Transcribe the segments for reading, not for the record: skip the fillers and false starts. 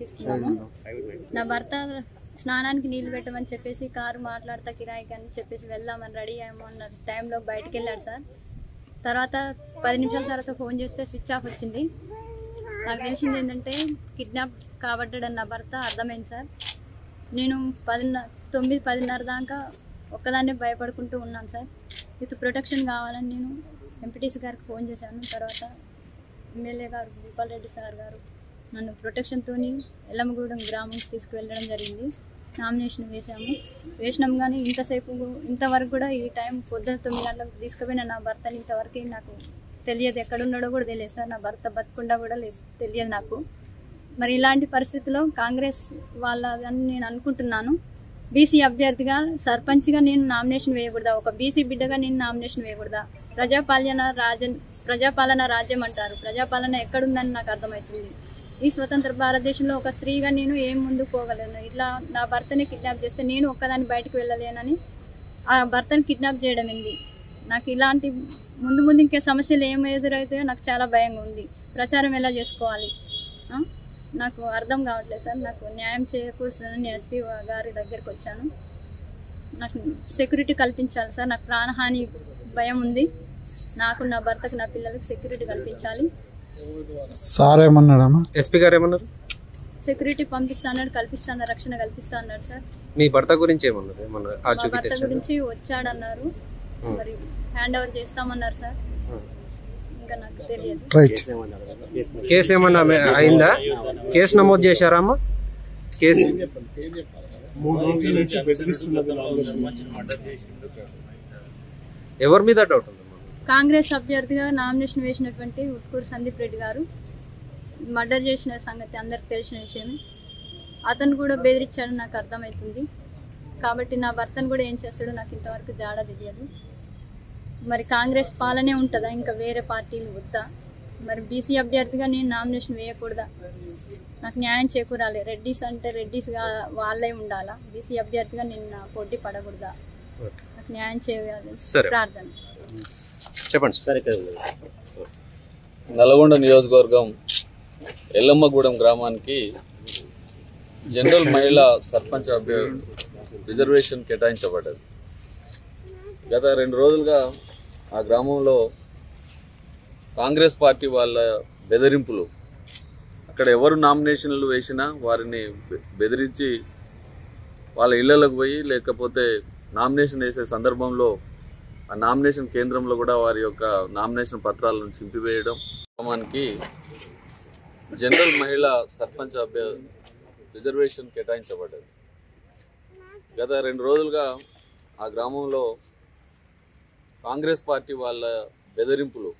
తీసుకున్నాము. నా భర్త స్నానానికి నీళ్లు పెట్టమని చెప్పేసి కారు మాట్లాడతా కిరాయికి అని చెప్పేసి వెళ్దామని రెడీ అయ్యాము అన్న టైంలో బయటకు వెళ్ళాడు సార్. తర్వాత 10 నిమిషాల తర్వాత ఫోన్ చేస్తే స్విచ్ ఆఫ్ వచ్చింది. నాకు తెలిసింది ఏంటంటే కిడ్నాప్ కాబడ్డాడని నా భర్త అర్థమైంది సార్. నేను 9-10:30 దాకా ఒక్కదాన్నే భయపడుకుంటూ ఉన్నాను సార్. విత్ ప్రొటెక్షన్ కావాలని నేను ఎంపీటీసీ గారికి ఫోన్ చేశాను. తర్వాత ఎమ్మెల్యే గారు భూపాల్ రెడ్డి సార్ గారు నన్ను ప్రొటెక్షన్తో ఎల్లమ్మగూడెం గ్రామంకి తీసుకువెళ్ళడం జరిగింది. నామినేషన్ వేసినాం కానీ ఇంతవరకు కూడా ఈ టైం పొద్దున 9 గంటలకు తీసుకుపోయిన నా భర్తని ఇంతవరకు నాకు తెలియదు. ఎక్కడున్నాడో కూడా తెలియదు సార్. నా భర్త బతుకుండా కూడా తెలియదు నాకు. మరి ఇలాంటి పరిస్థితిలో కాంగ్రెస్ వాళ్ళని నేను అనుకుంటున్నాను, బీసీ అభ్యర్థిగా సర్పంచ్గా నేను నామినేషన్ వేయకూడదా? ఒక బీసీ బిడ్డగా నేను నామినేషన్ వేయకూడదా? ప్రజాపాలన రాజ్యం అంటారు. ప్రజాపాలన ఎక్కడుందని నాకు అర్థమవుతుంది. ఈ స్వతంత్ర భారతదేశంలో ఒక స్త్రీగా నేను ఏం ముందుకు పోగలను? ఇట్లా నా భర్తని కిడ్నాప్ చేస్తే నేను ఒక్కదాన్ని బయటకు వెళ్ళలేనని ఆ భర్తని కిడ్నాప్ చేయడం ఏంది? నాకు ఇలాంటి ముందు ఇంకే సమస్యలు ఏం ఎదురవుతాయో నాకు చాలా భయంగా ఉంది. ప్రచారం ఎలా చేసుకోవాలి నాకు అర్థం కావట్లేదు సార్. నాకు న్యాయం చేకూర్చాలని నేను ఎస్పీ గారి దగ్గరికి వచ్చాను. నాకు సెక్యూరిటీ కల్పించాలి సార్. నాకు ప్రాణహాని భయం ఉంది. నాకు, నా భర్తకు, నా పిల్లలకు సెక్యూరిటీ కల్పించాలి. సార్ ఏమన్నాడమ్మా? ఎస్పీ గారు ఏమన్నారు? సెక్యూరిటీ పంపిస్తాను, కల్పిస్తాను, రక్షణ కల్పిస్తా అన్నాడు సార్. మీ భర్త గురించి ఏమన్నారు? మా భర్త గురించి వచ్చాడన్నారు, మరి హ్యాండ్ ఓవర్ చేస్తామన్నారు సార్. ఇంకా నాకు తెలియదు. కేసు ఏమన్నా అయిందా? కేసు నమోదు చేశారా అమ్మా? కేసు ఎవరి మీద డౌట్ ఉంది? కాంగ్రెస్ అభ్యర్థిగా నామినేషన్ వేసినటువంటి ఉట్కూరు సందీప్ రెడ్డి గారు మర్డర్ చేసిన సంగతి అందరికి తెలిసిన విషయమే. అతను కూడా బెదిరించాడని నాకు అర్థమవుతుంది. కాబట్టి నా భర్తను కూడా ఏం చేస్తాడో నాకు ఇంతవరకు జాడ తెలియదు. మరి కాంగ్రెస్ పాలనే ఉంటుందా? ఇంకా వేరే పార్టీలు వద్దా? మరి బీసీ అభ్యర్థిగా నేను నామినేషన్ వేయకూడదా? నాకు న్యాయం చేకూరాలి. రెడ్డిస్ అంటే రెడ్డిస్గా వాళ్ళే ఉండాలా? బీసీ అభ్యర్థిగా నేను నా పోటీ పడకూడదా? నాకు న్యాయం చేయాలి ప్రార్థన. చెప్పండి. నల్గొండ నియోజకవర్గం ఎల్లమ్మగూడెం గ్రామానికి జనరల్ మహిళా సర్పంచ్ రిజర్వేషన్ కేటాయించబడ్డది. గత 2 రోజులుగా ఆ గ్రామంలో కాంగ్రెస్ పార్టీ వాళ్ళ బెదిరింపులు, అక్కడ ఎవరు నామినేషన్లు వేసినా వారిని బెదిరించి వాళ్ళ ఇళ్లకు పోయి, లేకపోతే నామినేషన్ వేసే సందర్భంలో ఆ నామినేషన్ కేంద్రంలో కూడా వారి యొక్క నామినేషన్ పత్రాలను చింపివేయడం. గ్రామానికి జనరల్ మహిళా సర్పంచ్ రిజర్వేషన్ కేటాయించబడ్డది. గత 2 రోజులుగా ఆ గ్రామంలో కాంగ్రెస్ పార్టీ వాళ్ళ బెదిరింపులు,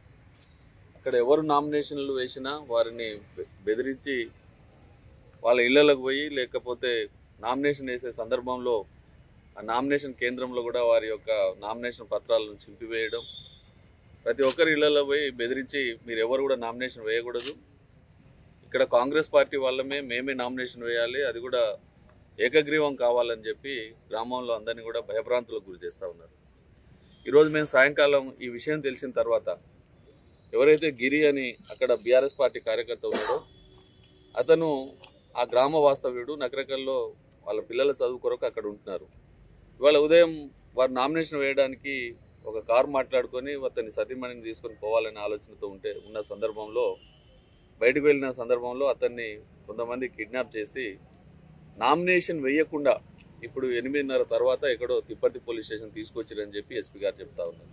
అక్కడ ఎవరు నామినేషన్లు వేసినా వారిని బెదిరించి వాళ్ళ ఇళ్లకు పోయి, లేకపోతే నామినేషన్ వేసే సందర్భంలో ఆ నామినేషన్ కేంద్రంలో కూడా వారి యొక్క నామినేషన్ పత్రాలను చింపివేయడం, ప్రతి ఒక్కరి ఇళ్లలో పోయి బెదిరించి మీరు ఎవరు కూడా నామినేషన్ వేయకూడదు, ఇక్కడ కాంగ్రెస్ పార్టీ వాళ్ళమే మేమే నామినేషన్ వేయాలి, అది కూడా ఏకగ్రీవం కావాలని చెప్పి గ్రామంలో అందరినీ కూడా భయభ్రాంతులకు గురి చేస్తూ ఉన్నారు. ఈరోజు మేము సాయంకాలం ఈ విషయం తెలిసిన తర్వాత ఎవరైతే గిరి అని అక్కడ బీఆర్ఎస్ పార్టీ కార్యకర్త ఉన్నాడో అతను ఆ గ్రామ వాస్తవ్యుడు, నకరకల్లో వాళ్ళ పిల్లల చదువు కొరకు అక్కడ ఉంటున్నారు. ఇవాళ ఉదయం వారు నామినేషన్ వేయడానికి ఒక కారు మాట్లాడుకొని అతన్ని సతీమణిని తీసుకొని పోవాలనే ఆలోచనతో ఉన్న సందర్భంలో, బయటకు వెళ్ళిన సందర్భంలో అతన్ని కొంతమంది కిడ్నాప్ చేసి నామినేషన్ వేయకుండా ఇప్పుడు 8:30 తర్వాత ఎక్కడో తిప్పర్తి పోలీస్ స్టేషన్ తీసుకొచ్చారని చెప్పి ఎస్పీ గారు చెప్తా ఉన్నారు.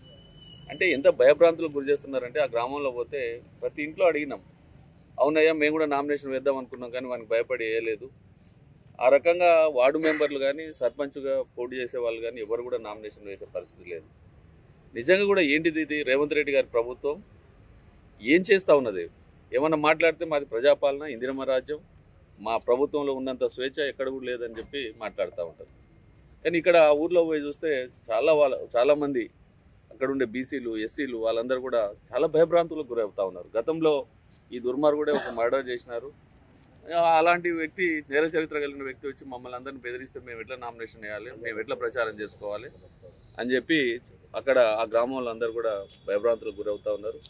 అంటే ఎంత భయభ్రాంతులకు గురి చేస్తున్నారంటే, ఆ గ్రామంలో పోతే ప్రతి ఇంట్లో అడిగినాం, అవునయ్యా మేము కూడా నామినేషన్ వేద్దాం అనుకున్నాం కానీ వానికి భయపడి వేయలేదు. ఆ రకంగా వార్డు మెంబర్లు కానీ, సర్పంచ్గా పోటీ చేసే వాళ్ళు కానీ ఎవరు కూడా నామినేషన్ వేసే పరిస్థితి లేదు. నిజంగా కూడా ఏంటిది ఇది? రేవంత్ రెడ్డి గారి ప్రభుత్వం ఏం చేస్తూ ఉన్నది? ఏమన్నా మాట్లాడితే మాది ప్రజాపాలన, ఇందిరమ్మ రాజ్యం, మా ప్రభుత్వంలో ఉన్నంత స్వేచ్ఛ ఎక్కడ కూడా లేదని చెప్పి మాట్లాడుతూ ఉంటారు. కానీ ఇక్కడ ఊర్లో పోయి చూస్తే చాలామంది అక్కడ ఉండే బీసీలు, ఎస్సీలు వాళ్ళందరూ కూడా చాలా భయభ్రాంతులకు గురవుతూ ఉన్నారు. గతంలో ఈ దుర్మార్గుడే ఒక మర్డర్ చేసినారు. అలాంటి వ్యక్తి, నేర చరిత్ర కలిగిన వ్యక్తి వచ్చి మమ్మల్ని అందరినీ బెదిరిస్తే మేము ఎట్లా నామినేషన్ వేయాలి, మేము ఎట్లా ప్రచారం చేసుకోవాలి అని చెప్పి అక్కడ ఆ గ్రామంలో అందరూ కూడా భయభ్రాంతులకు గురవుతూ ఉన్నారు.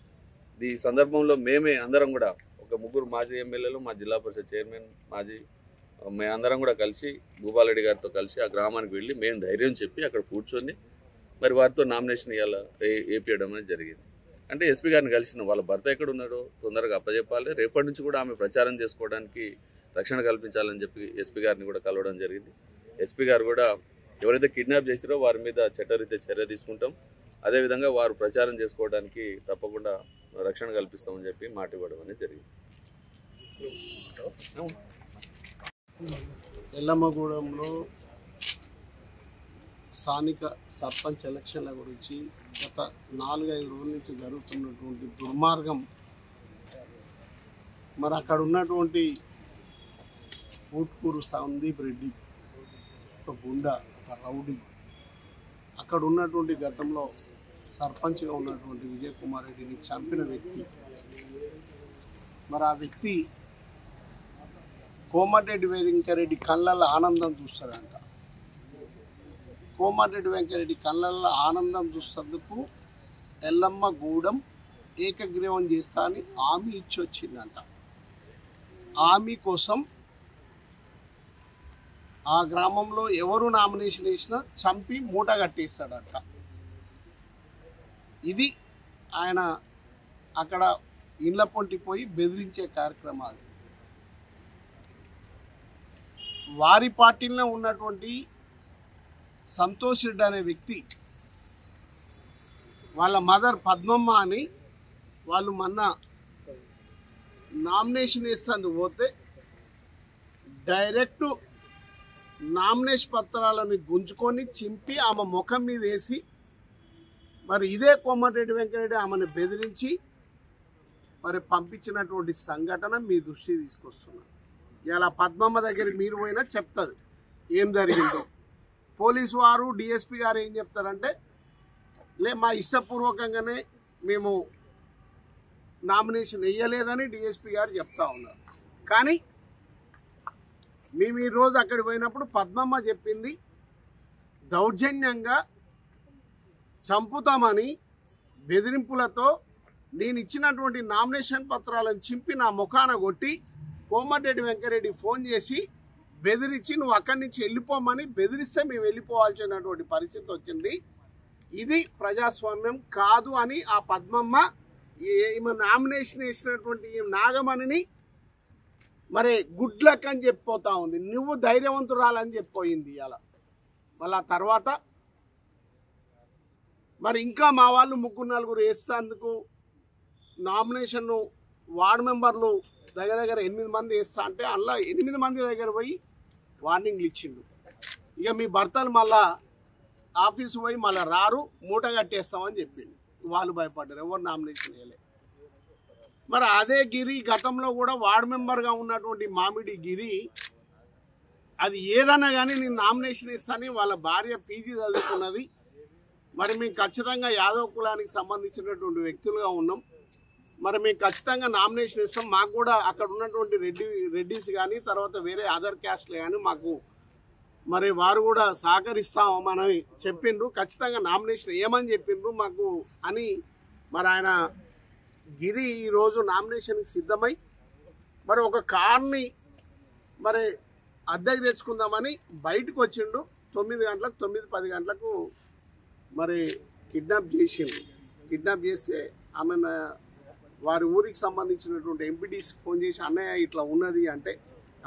ఈ సందర్భంలో మేమే అందరం కూడా ఒక 3 మాజీ ఎమ్మెల్యేలు, మా జిల్లా పరిషత్ చైర్మన్, మాజీ మేమందరం కూడా కలిసి భూపాలరెడ్డి గారితో కలిసి ఆ గ్రామానికి వెళ్ళి మేము ధైర్యం చెప్పి అక్కడ కూర్చొని మరి వారితో నామినేషన్ ఇవ్వాల వేపియడం అనేది జరిగింది. అంటే ఎస్పీ గారిని కలిసిన వాళ్ళ భర్త ఎక్కడ ఉన్నాడో తొందరగా అప్పచెప్పాలి, రేపటి నుంచి కూడా ఆమె ప్రచారం చేసుకోవడానికి రక్షణ కల్పించాలని చెప్పి ఎస్పీ గారిని కూడా కలవడం జరిగింది. ఎస్పీ గారు కూడా ఎవరైతే కిడ్నాప్ చేసిరో వారి మీద చట్టరీత్యా చర్య తీసుకుంటాం, అదేవిధంగా వారు ప్రచారం చేసుకోవడానికి తప్పకుండా రక్షణ కల్పిస్తామని చెప్పి మాట ఇవ్వడం అనేది జరిగింది. ఎల్లమ్మగూడెంలో స్థానిక సర్పంచ్ ఎలక్షన్ల గురించి గత 4-5 రోజుల నుంచి జరుగుతున్నటువంటి దుర్మార్గం, మరి అక్కడ ఉన్నటువంటి ఊట్కూరు సందీప్ రెడ్డి ఒక గుండా, ఒక రౌడీ, అక్కడ ఉన్నటువంటి గతంలో సర్పంచ్గా ఉన్నటువంటి విజయ్ కుమార్ రెడ్డిని చంపిన వ్యక్తి, మరి ఆ వ్యక్తి కోమటిరెడ్డి వెంకరెడ్డి కళ్ళల్లో ఆనందం చూస్తాడంట. కోమటిరెడ్డి వెంకరెడ్డి కళ్ళల్లో ఆనందం చూసేందుకు ఎల్లమ్మగూడెం ఏకగ్రీవం చేస్తా అని హామీ ఇచ్చి వచ్చిందంట. హామీ కోసం ఆ గ్రామంలో ఎవరు నామినేషన్ వేసినా చంపి మూట కట్టేస్తాడంట. ఇది ఆయన అక్కడ ఇళ్ళ పొంటిపోయి బెదిరించే కార్యక్రమాలు. వారి పార్టీలో ఉన్నటువంటి సంతోష్ రెడ్డి అనే వ్యక్తి, వాళ్ళ మదర్ పద్మమ్మ అని వాళ్ళు మొన్న నామినేషన్ వేస్తేందుకు పోతే డైరెక్ట్ నామినేషన్ పత్రాలను గుంజుకొని చింపి ఆమె ముఖం మీద వేసి, మరి ఇదే కోమటిరెడ్డి వెంకరెడ్డి ఆమెను బెదిరించి మరి పంపించినటువంటి సంఘటన మీ దృష్టికి తీసుకొస్తున్నాను. ఇలా పద్మమ్మ దగ్గరికి మీరు పోయినా చెప్తుంది ఏం జరిగిందో. పోలీసు వారు డిఎస్పీ గారు ఏం చెప్తారంటే, మా ఇష్టపూర్వకంగానే మేము నామినేషన్ వేయలేదని డిఎస్పీ గారు చెప్తా ఉన్నారు. కానీ మేము ఈరోజు అక్కడికి పోయినప్పుడు పద్మమ్మ చెప్పింది దౌర్జన్యంగా చంపుతామని బెదిరింపులతో నేను ఇచ్చినటువంటి నామినేషన్ పత్రాలను చింపి నా ముఖాన కొట్టి కోమటిరెడ్డి వెంకరెడ్డి ఫోన్ చేసి బెదిరించి నువ్వు అక్కడి నుంచి వెళ్ళిపోమని బెదిరిస్తే మేము వెళ్ళిపోవాల్సినటువంటి పరిస్థితి వచ్చింది. ఇది ప్రజాస్వామ్యం కాదు అని ఆ పద్మమ్మ ఈమె నామినేషన్ వేసినటువంటి ఈ నాగమణిని మరి గుడ్ లక్ అని చెప్పిపోతా ఉంది. నువ్వు ధైర్యవంతురాలని చెప్పిపోయింది అలా. మళ్ళా తర్వాత మరి ఇంకా మా వాళ్ళు 3-4 వేస్తేందుకు నామినేషన్ను వార్డు మెంబర్లు దగ్గర 8 మంది వేస్తా అంటే అలా 8 మంది దగ్గర పోయి వార్నింగ్లు ఇచ్చిండు. ఇక మీ భర్తలు మళ్ళా ఆఫీసు పోయి మళ్ళీ రారు, మూట కట్టేస్తామని చెప్పిండు. వాళ్ళు భయపడ్డారు, ఎవరు నామినేషన్ వేయలే. మరి అదే గిరి గతంలో కూడా వార్డు మెంబర్గా ఉన్నటువంటి మామిడి గిరి అది ఏదన్నా కానీ నేను నామినేషన్ ఇస్తానని వాళ్ళ భార్య పీజీ చదువుకున్నది. మరి మేము ఖచ్చితంగా యాదవ్ కులానికి సంబంధించినటువంటి వ్యక్తులుగా ఉన్నాం. మరి మేము ఖచ్చితంగా నామినేషన్ ఇస్తాం. మాకు కూడా అక్కడ ఉన్నటువంటి రెడ్డిస్ కానీ తర్వాత వేరే అదర్ క్యాస్ట్లు కానీ మాకు మరి వారు కూడా సహకరిస్తామని చెప్పిండ్రు. ఖచ్చితంగా నామినేషన్ వేయమని చెప్పిండ్రు మాకు అని మరి ఆయన గిరి ఈరోజు నామినేషన్కి సిద్ధమై మరి ఒక కార్ని మరి అద్దెకి తెచ్చుకుందామని బయటకు వచ్చిండు. 9 గంటలకు 9-10 గంటలకు మరి కిడ్నాప్ చేసిండు. కిడ్నాప్ చేస్తే ఆమె వారి ఊరికి సంబంధించినటువంటి ఎంపీటీసీ ఫోన్ చేసి అన్నయ్య ఇట్లా ఉన్నది అంటే,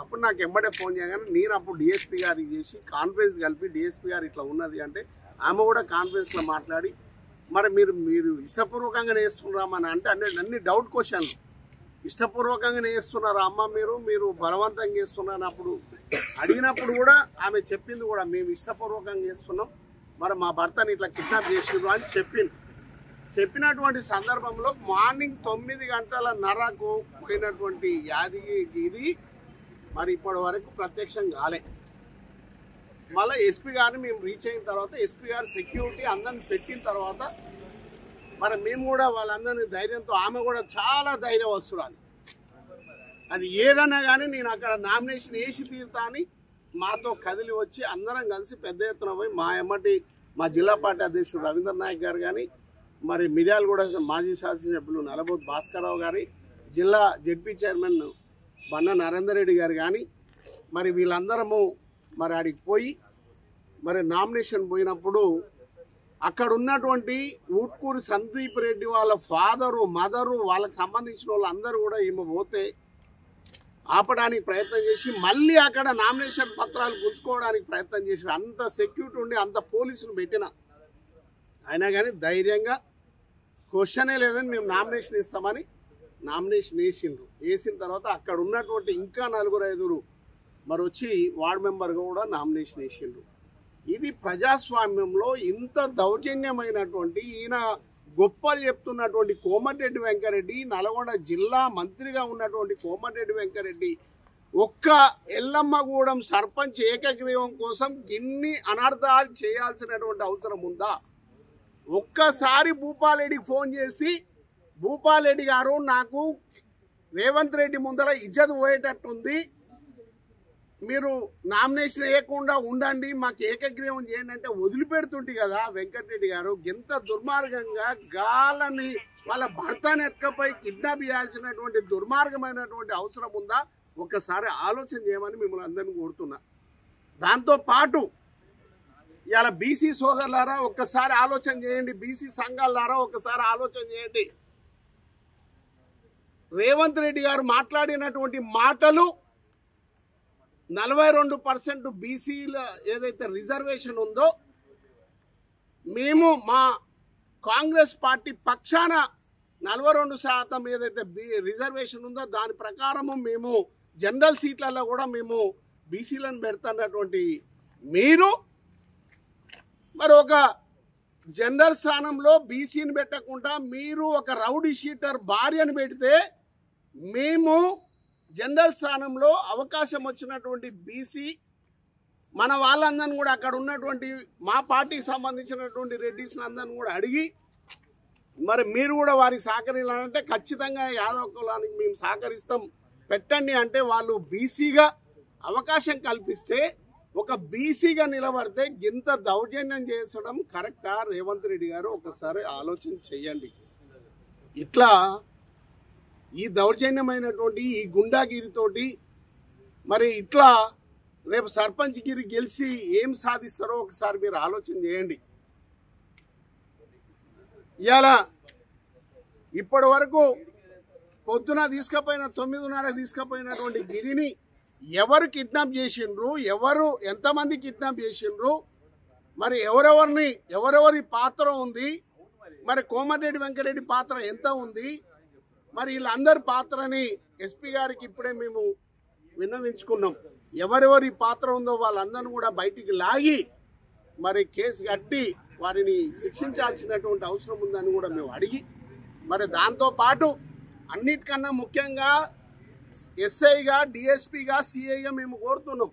అప్పుడు నాకు ఎంబడే ఫోన్ చేయగానే నేను అప్పుడు డిఎస్పీ గారికి చేసి కాన్ఫరెన్స్ కలిపి డిఎస్పీ గారు ఇట్లా ఉన్నది అంటే ఆమె కూడా కాన్ఫరెన్స్లో మాట్లాడి మరి మీరు ఇష్టపూర్వకంగానే వేస్తున్నామని అంటే అన్ని డౌట్ క్వశ్చన్లు. ఇష్టపూర్వకంగానే వేస్తున్నారా అమ్మ మీరు బలవంతంగా వేస్తున్నారు అప్పుడు అడిగినప్పుడు కూడా ఆమె చెప్పింది కూడా మేము ఇష్టపూర్వకంగా వేస్తున్నాం, మరి మా భర్తని ఇట్లా కిడ్నాప్ చేసిండ్రు అని చెప్పినటువంటి సందర్భంలో మార్నింగ్ 9:30కు పోయినటువంటి యాదగిరి మరి ఇప్పటి వరకు ప్రత్యక్షం కాలే. మళ్ళీ ఎస్పీ గారిని మేము రీచ్ అయిన తర్వాత ఎస్పీ గారు సెక్యూరిటీ అందరిని పెట్టిన తర్వాత మరి మేము కూడా వాళ్ళందరినీ ధైర్యంతో, ఆమె కూడా చాలా ధైర్యవస్తురాలు, అది ఏదన్నా కానీ నేను అక్కడ నామినేషన్ వేసి తీరుతా అని మాతో కదిలి వచ్చి అందరం కలిసి పెద్ద ఎత్తున పోయి మా ఎమ్మటి మా జిల్లా పార్టీ అధ్యక్షుడు రవీంద్ర నాయక్ గారు కానీ మరి మిర్యాలగూడ మాజీ శాసనసభ్యులు నలబోతు భాస్కరరావు గారి జిల్లా జెడ్పీ చైర్మన్ బండ నరేందర్ రెడ్డి గారు కానీ మరి వీళ్ళందరము మరి ఆడికి పోయి మరి నామినేషన్ పోయినప్పుడు అక్కడ ఉన్నటువంటి ఊట్కూరి సందీప్ రెడ్డి వాళ్ళ ఫాదరు మదరు వాళ్ళకి సంబంధించిన వాళ్ళందరూ కూడా ఈమె పోతే ఆపడానికి ప్రయత్నం చేసి మళ్ళీ అక్కడ నామినేషన్ పత్రాలు గుంజుకోవడానికి ప్రయత్నం చేసి అంత సెక్యూరిటీ ఉండి అంత పోలీసులు పెట్టిన అయినా కానీ ధైర్యంగా క్వశ్చనే లేదని మేము నామినేషన్ ఇస్తామని నామినేషన్ వేసిన తర్వాత అక్కడ ఉన్నటువంటి ఇంకా 4-5 మరి వచ్చి వార్డు మెంబర్గా కూడా నామినేషన్ వేసిండ్రు. ఇది ప్రజాస్వామ్యంలో ఇంత దౌర్జన్యమైనటువంటి ఈయన గొప్పలు చెప్తున్నటువంటి కోమటిరెడ్డి వెంకరెడ్డి, నల్గొండ జిల్లా మంత్రిగా ఉన్నటువంటి కోమటిరెడ్డి వెంకరెడ్డి ఒక్క ఎల్లమ్మగూడెం సర్పంచ్ ఏకగ్రీవం కోసం ఇన్ని అనర్థాలు చేయాల్సినటువంటి అవసరం ఉందా? ఒక్కసారి భూపాలరెడ్డికి ఫోన్ చేసి, భూపాలరెడ్డి గారు నాకు రేవంత్ రెడ్డి ముందర ఇజ్జత్ పోయేటట్టుంది, మీరు నామినేషన్ వేయకుండా ఉండండి, మాకు ఏకగ్రీవం చేయండి అంటే వదిలిపెడుతుంటే కదా వెంకటరెడ్డి గారు. ఎంత దుర్మార్గంగా గాలని వాళ్ళ భర్తను ఎత్తుకపోయి కిడ్నాప్ చేయాల్సినటువంటి దుర్మార్గమైనటువంటి అవసరం ఉందా? ఒక్కసారి ఆలోచన చేయమని మిమ్మల్ని అందరినీ కోరుతున్నా. దాంతోపాటు ఇలా బీసీ సోదరులారా ఒక్కసారి ఆలోచన చేయండి, బీసీ సంఘాలారా ఒక్కసారి ఆలోచన చేయండి. రేవంత్ రెడ్డి గారు మాట్లాడినటువంటి మాటలు 42% బీసీల ఏదైతే రిజర్వేషన్ ఉందో మేము మా కాంగ్రెస్ పార్టీ పక్షాన 42% ఏదైతే రిజర్వేషన్ ఉందో దాని ప్రకారము మేము జనరల్ సీట్లలో కూడా మేము బీసీలను పెడుతున్నటువంటి మీరు మరి ఒక జనరల్ స్థానంలో బీసీని పెట్టకుండా మీరు ఒక రౌడీ షీటర్ భార్యను పెడితే మేము జనరల్ స్థానంలో అవకాశం వచ్చినటువంటి బీసీ మన వాళ్ళందరినీ కూడా అక్కడ ఉన్నటువంటి మా పార్టీకి సంబంధించినటువంటి రెడ్డిస్ని అందరిని కూడా అడిగి మరి మీరు కూడా వారికి సహకరించాలంటే ఖచ్చితంగా యాదవ్ కులానికి మేము సహకరిస్తాం పెట్టండి అంటే వాళ్ళు బీసీగా అవకాశం కల్పిస్తే ఒక బీసీగా నిలబడితే ఇంత దౌర్జన్యం చేసడం కరెక్టా? రేవంత్ రెడ్డి గారు ఒకసారి ఆలోచన చెయ్యండి. ఇట్లా ఈ దౌర్జన్యమైనటువంటి ఈ గుండాగిరితోటి మరి ఇట్లా రేపు సర్పంచ్ గిరి గెలిచి ఏం సాధిస్తారో ఒకసారి మీరు ఆలోచన చేయండి. ఇవాళ ఇప్పటి వరకు పొద్దున తీసుకుపోయిన 9:30 తీసుకుపోయినటువంటి గిరిని ఎవరు కిడ్నాప్ చేసిండ్రు, ఎంతమంది కిడ్నాప్ చేసిండ్రు, మరి ఎవరెవరి పాత్ర ఉంది, మరి కోమటిరెడ్డి వెంకరెడ్డి పాత్ర ఎంత ఉంది, మరి వీళ్ళందరి పాత్రని ఎస్పీ గారికి ఇప్పుడే మేము విన్నవించుకున్నాం. ఎవరెవరి పాత్ర ఉందో వాళ్ళందరినీ కూడా బయటికి లాగి మరి కేసు కట్టి వారిని శిక్షించాల్సినటువంటి అవసరం ఉందని కూడా మేము అడిగి మరి దాంతోపాటు అన్నిటికన్నా ముఖ్యంగా ఎస్ఐగా, డిఎస్పీగా, సిఐగా మేము కోరుతున్నాం.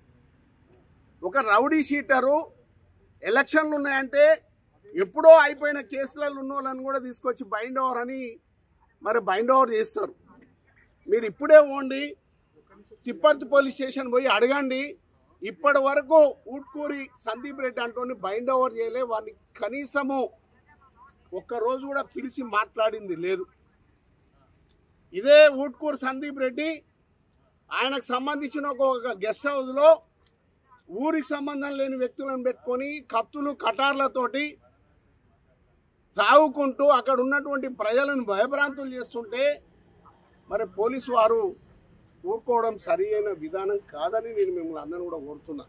ఒక రౌడీ షీటరు ఎలక్షన్లు ఉన్నాయంటే ఎప్పుడో అయిపోయిన కేసులలో ఉన్న వాళ్ళని కూడా తీసుకొచ్చి బైండ్ ఓవర్ అని మరి బైండ్ ఓవర్ చేస్తారు. మీరు ఇప్పుడే పోండి, తిప్పర్తి పోలీస్ స్టేషన్ పోయి అడగండి. ఇప్పటి వరకు ఊట్కూరి సందీప్ రెడ్డి అంటోని బైండ్ ఓవర్ చేయలే, వాడిని కనీసము ఒక్కరోజు కూడా పిలిచి మాట్లాడింది లేదు. ఇదే ఊట్కూరి సందీప్ రెడ్డి ఆయనకు సంబంధించిన ఒక గెస్ట్ హౌస్లో ఊరికి సంబంధం లేని వ్యక్తులను పెట్టుకొని కత్తులు కటార్లతోటి తాగుకుంటూ అక్కడ ఉన్నటువంటి ప్రజలను భయభ్రాంతులు చేస్తుంటే మరి పోలీసు వారు ఊరుకోవడం సరి అయిన విధానం కాదని నేను మిమ్మల్ని అందరూ కూడా కోరుతున్నా.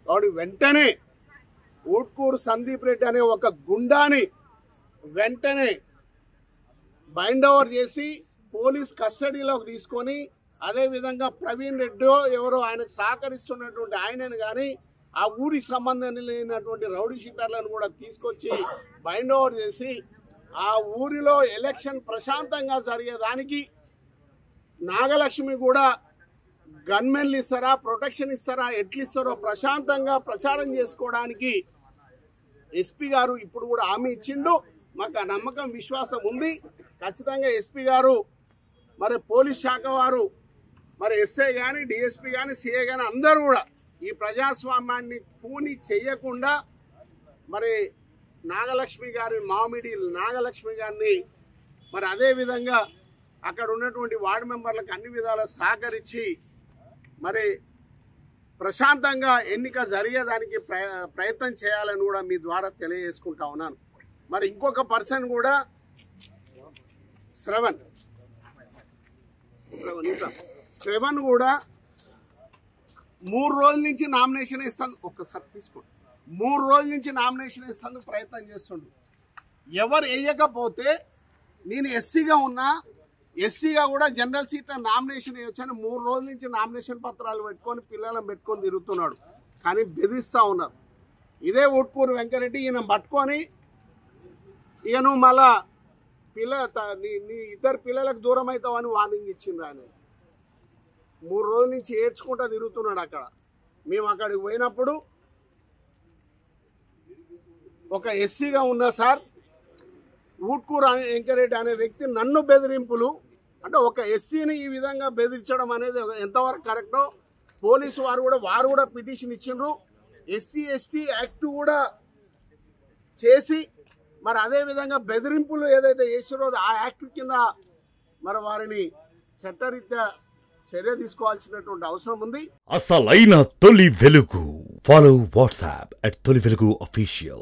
కాబట్టి వెంటనే ఊట్కూరు సందీప్ రెడ్డి అనే ఒక గుండాని వెంటనే బైండ్ ఓవర్ చేసి పోలీస్ కస్టడీలోకి తీసుకొని అదేవిధంగా ప్రవీణ్ రెడ్డి ఎవరో ఆయనకు సహకరిస్తున్నటువంటి ఆయనను కానీ ఆ ఊరికి సంబంధం లేనటువంటి రౌడీ షీటర్లను కూడా తీసుకొచ్చి బైండ్ ఓవర్ చేసి ఆ ఊరిలో ఎలక్షన్ ప్రశాంతంగా జరిగేదానికి నాగలక్ష్మి కూడా గన్మెన్లు ఇస్తారా, ప్రొటెక్షన్ ఇస్తారా, ఎట్లు ఇస్తారో ప్రశాంతంగా ప్రచారం చేసుకోవడానికి ఎస్పీ గారు ఇప్పుడు కూడా హామీ ఇచ్చిండు. మాకు ఆ నమ్మకం, విశ్వాసం ఉంది. ఖచ్చితంగా ఎస్పీ గారు మరి పోలీస్ శాఖ వారు మరి ఎస్ఐ కానీ, డిఎస్పీ కానీ, సిఐ కానీ అందరూ కూడా ఈ ప్రజాస్వామ్యాన్ని పూని చెయ్యకుండా మరి నాగలక్ష్మి గారి మామిడి నాగలక్ష్మి గారిని మరి అదేవిధంగా అక్కడ ఉన్నటువంటి వార్డు మెంబర్లకు అన్ని విధాలా సహకరించి మరి ప్రశాంతంగా ఎన్నిక జరిగేదానికి ప్రయత్నం చేయాలని కూడా మీ ద్వారా తెలియజేసుకుంటా ఉన్నాను. మరి ఇంకొక పర్సన్ కూడా శ్రవణ్ కూడా 3 రోజుల నుంచి నామినేషన్ ఇస్తాను, ఒక్కసారి తీసుకోండి, 3 రోజుల నుంచి నామినేషన్ ఇస్తాను ప్రయత్నం చేస్తుండు. ఎవరు వేయకపోతే నేను ఎస్సీగా ఉన్నా, ఎస్సీగా కూడా జనరల్ సీట్లో నామినేషన్ వేయొచ్చని 3 రోజుల నుంచి నామినేషన్ పత్రాలు పెట్టుకొని పిల్లలను పెట్టుకొని తిరుగుతున్నాడు. కానీ బెదిరిస్తూ ఉన్నారు. ఇదే ఊట్కూరు వెంకరెడ్డి ఈయన పట్టుకొని ఇక నువ్వు మళ్ళా నీ ఇద్దరు పిల్లలకు దూరం అవుతావని వార్నింగ్ ఇచ్చిండ్రు. ఆయన 3 రోజుల నుంచి ఏడ్చుకుంటూ తిరుగుతున్నాడు అక్కడ. మేము అక్కడికి పోయినప్పుడు ఒక ఎస్సీగా ఉన్నా సార్, ఊట్కూరు వెంకరెడ్డి అనే వ్యక్తి నన్ను బెదిరింపులు అంటే ఒక ఎస్సీని ఈ విధంగా బెదిరించడం అనేది ఎంతవరకు కరెక్టో పోలీసు వారు కూడా పిటిషన్ ఇచ్చిండ్రు. ఎస్సీ ఎస్టీ యాక్ట్ కూడా చేసి మరి అదే విధంగా బెదిరింపులు ఏదైతే చేసిరో ఆ యాక్ట్ కింద మరి వారిని చట్టరీత్యా చర్య తీసుకోవాల్సినటువంటి అవసరం ఉంది. అసలైన తొలి వెలుగు. ఫాలో వాట్సాప్ @తొలి వెలుగు official.